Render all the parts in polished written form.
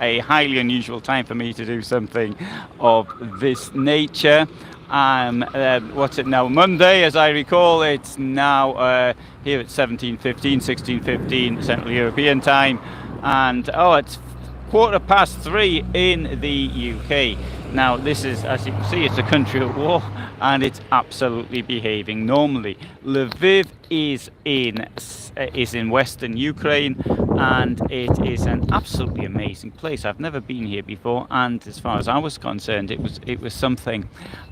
a highly unusual time for me to do something of this nature. What's it now? Monday, as I recall. It's now here at 17:15, 16:15 Central European time, and it's 3:15 in the UK. Now, this is, as you can see, it's a country at war, and it's absolutely behaving normally. Lviv is in western Ukraine, and it is an absolutely amazing place. I've never been here before, and as far as I was concerned, it was something.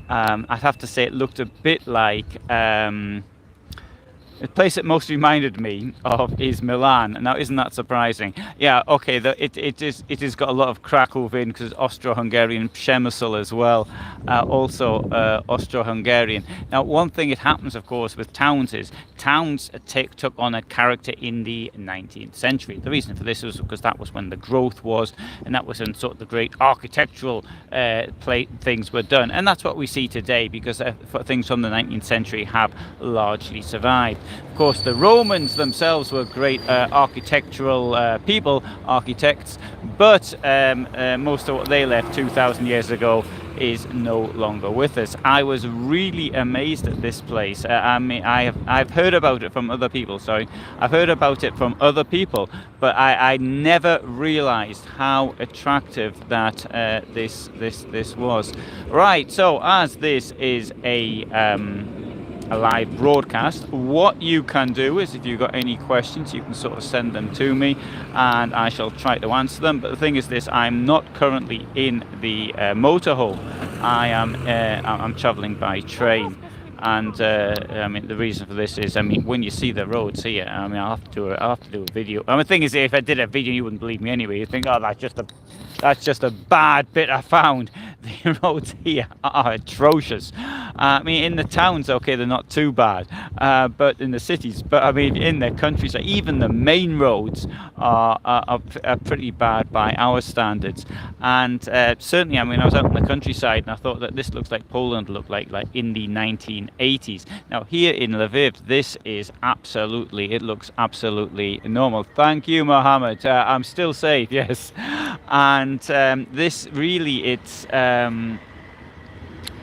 I'd have to say it looked a bit like. The place that most reminded me of is Milan. Now, isn't that surprising? Yeah, okay, it has got a lot of Krakow in, because it's Austro-Hungarian, Pössl as well, also Austro-Hungarian. Now, one thing it happens, of course, with towns is towns took on a character in the 19th century. The reason for this was because that was when the growth was, and that was when sort of the great architectural things were done. And that's what we see today, because things from the 19th century have largely survived. Of course, the Romans themselves were great architectural architects, but most of what they left 2,000 years ago is no longer with us. I was really amazed at this place. I mean, I've heard about it from other people. I've heard about it from other people, but I never realised how attractive that this was. Right. So, as this is a live broadcast, what you can do is, if you've got any questions, you can sort of send them to me and I shall try to answer them. But the thing is this, I'm not currently in the motorhome. I'm traveling by train, and I mean, the reason for this is, I mean, when you see the roads here, I mean, I'll have to do a video. And the thing is, if I did a video, you wouldn't believe me anyway. You'd think, oh, that's just a bad bit I found. The roads here are atrocious. I mean, in the towns, okay, they're not too bad, but in the cities, but I mean, in the countryside, even the main roads are pretty bad by our standards. And certainly, I mean, I was out in the countryside, and I thought that this looks like Poland looked like in the 1980s. Now, here in Lviv, this is it looks absolutely normal. Thank you, Mohammed. I'm still safe, yes. And this really,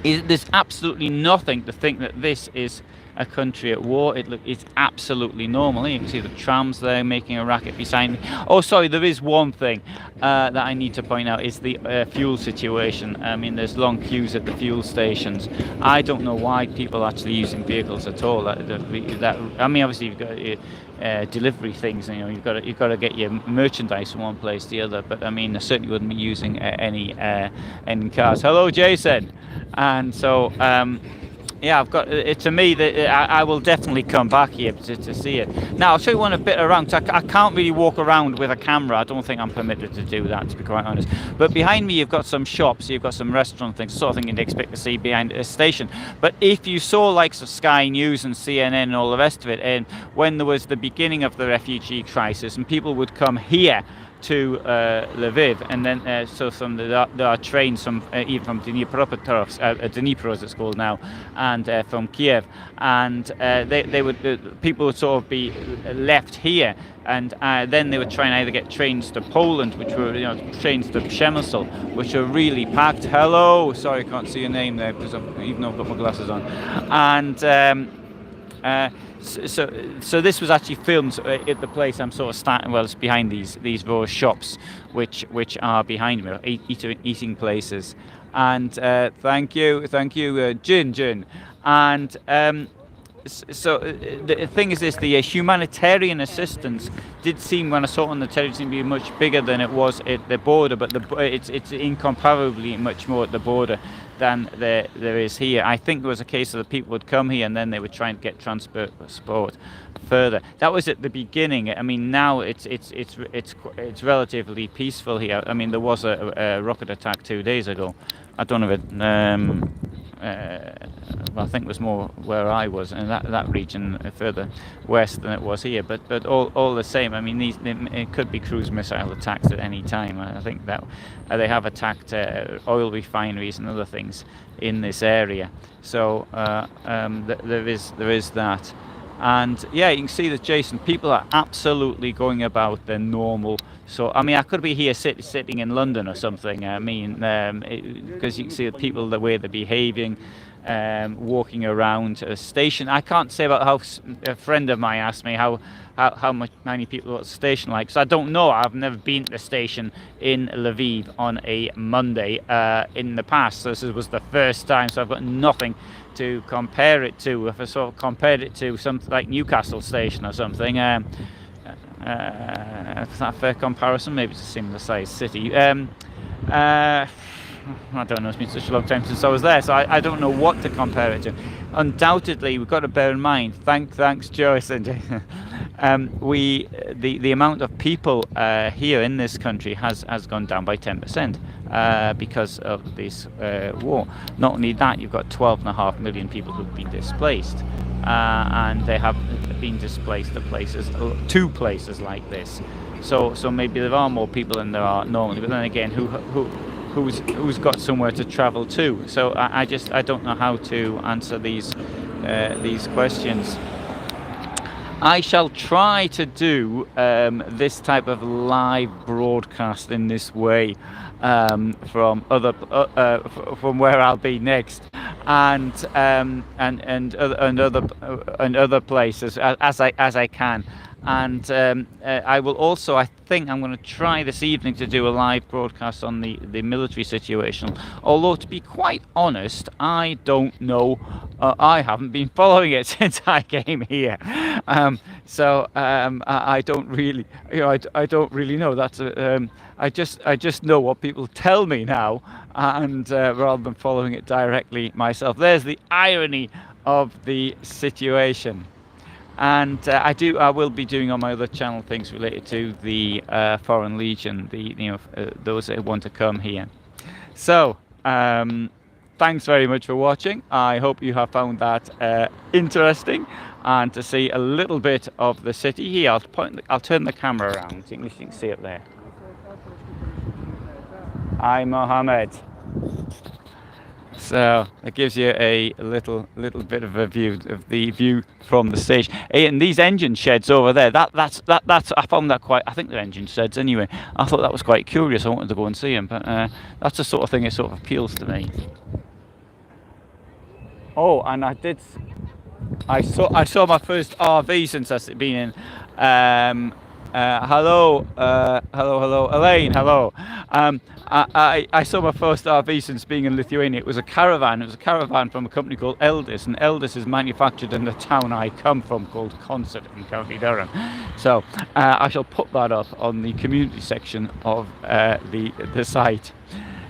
there's absolutely nothing to think that this is a country at war. It's absolutely normal. You can see the trams there making a racket beside me. Oh, sorry, there is one thing that I need to point out, is the fuel situation. I mean, there's long queues at the fuel stations. I don't know why people are actually using vehicles at all. I mean, obviously you've got delivery things, and you've got to get your merchandise from one place to the other. But I mean, I certainly wouldn't be using any cars. Hello, Jason. And so yeah, I've got it. To me, that I will definitely come back here to see it. Now, I'll show you one a bit around. I can't really walk around with a camera. I don't think I'm permitted to do that, to be quite honest. But behind me, you've got some shops, you've got some restaurant things, sort of thing you'd expect to see behind a station. But if you saw likes of Sky News and CNN and all the rest of it, and when there was the beginning of the refugee crisis, and people would come here to Lviv, and then so there are trains from even from Dnipro as it's called now, and from Kiev, and people would sort of be left here, and then they would try and either get trains to Poland, which were trains to Pössl, which are really packed. Hello, sorry, I can't see your name there because even though I've got my glasses on, and. So this was actually filmed at the place I'm sort of starting. Well, it's behind these row of shops, which are behind me, eating places. And thank you, Jin. And so the thing is this: the humanitarian assistance did seem, when I saw it on the television, to be much bigger than it was at the border, but it's incomparably much more at the border than there is here. I think there was a case of the people would come here and then they would try and get transport further. That was at the beginning. I mean, now it's relatively peaceful here. I mean, there was a rocket attack 2 days ago. I don't know if it. Well, I think it was more where I was, in that region further west than it was here. But all the same, I mean, it could be cruise missile attacks at any time. I think that they have attacked oil refineries and other things in this area. So there is that. And yeah, you can see that, Jason, people are absolutely going about their normal. So I mean, I could be here sitting in London or something. I mean, because you can see the people, the way they're behaving, walking around a station. I can't say about how a friend of mine asked me how many people at the station like. So I don't know. I've never been to the station in Lviv on a Monday in the past. So this was the first time. So I've got nothing to compare it to. If I sort of compared it to something like Newcastle station or something, is that a fair comparison? Maybe it's a similar sized city. I don't know, it's been such a long time since I was there, so I don't know what to compare it to. Undoubtedly, we've got to bear in mind, thanks Joyce and the amount of people here in this country has gone down by 10% because of this war. Not only that, you've got 12.5 million people who've been displaced, and they have been displaced to places like this. So maybe there are more people than there are normally, but then again, who's got somewhere to travel to? So I don't know how to answer these questions. I shall try to do this type of live broadcast in this way from where I'll be next, and other places as I can. And I will also, I think I'm going to try this evening to do a live broadcast on the military situation. Although, to be quite honest, I don't know. I haven't been following it since I came here, so I don't really, I don't really know. I just know what people tell me now, and rather than following it directly myself. There's the irony of the situation. And I will be doing on my other channel things related to the Foreign Legion, those that want to come here. So thanks very much for watching. I hope you have found that interesting, and to see a little bit of the city here. I'll turn the camera around so you can see it there. Hi, Mohammed. So it gives you a little bit of a view of the view from the station. And these engine sheds over there, that's I found that quite. I think they're engine sheds anyway. I thought that was quite curious. I wanted to go and see them, but that's the sort of thing that sort of appeals to me. Oh, and I saw my first RV since I've been in. Hello, Elaine, hello. I saw my first RV since being in Lithuania. It was a caravan. It was a caravan from a company called Eldis, and Eldis is manufactured in the town I come from called Concert in County Durham. So I shall put that up on the community section of the site.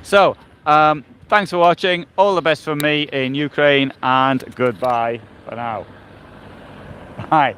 So thanks for watching. All the best from me in Ukraine, and goodbye for now. Bye.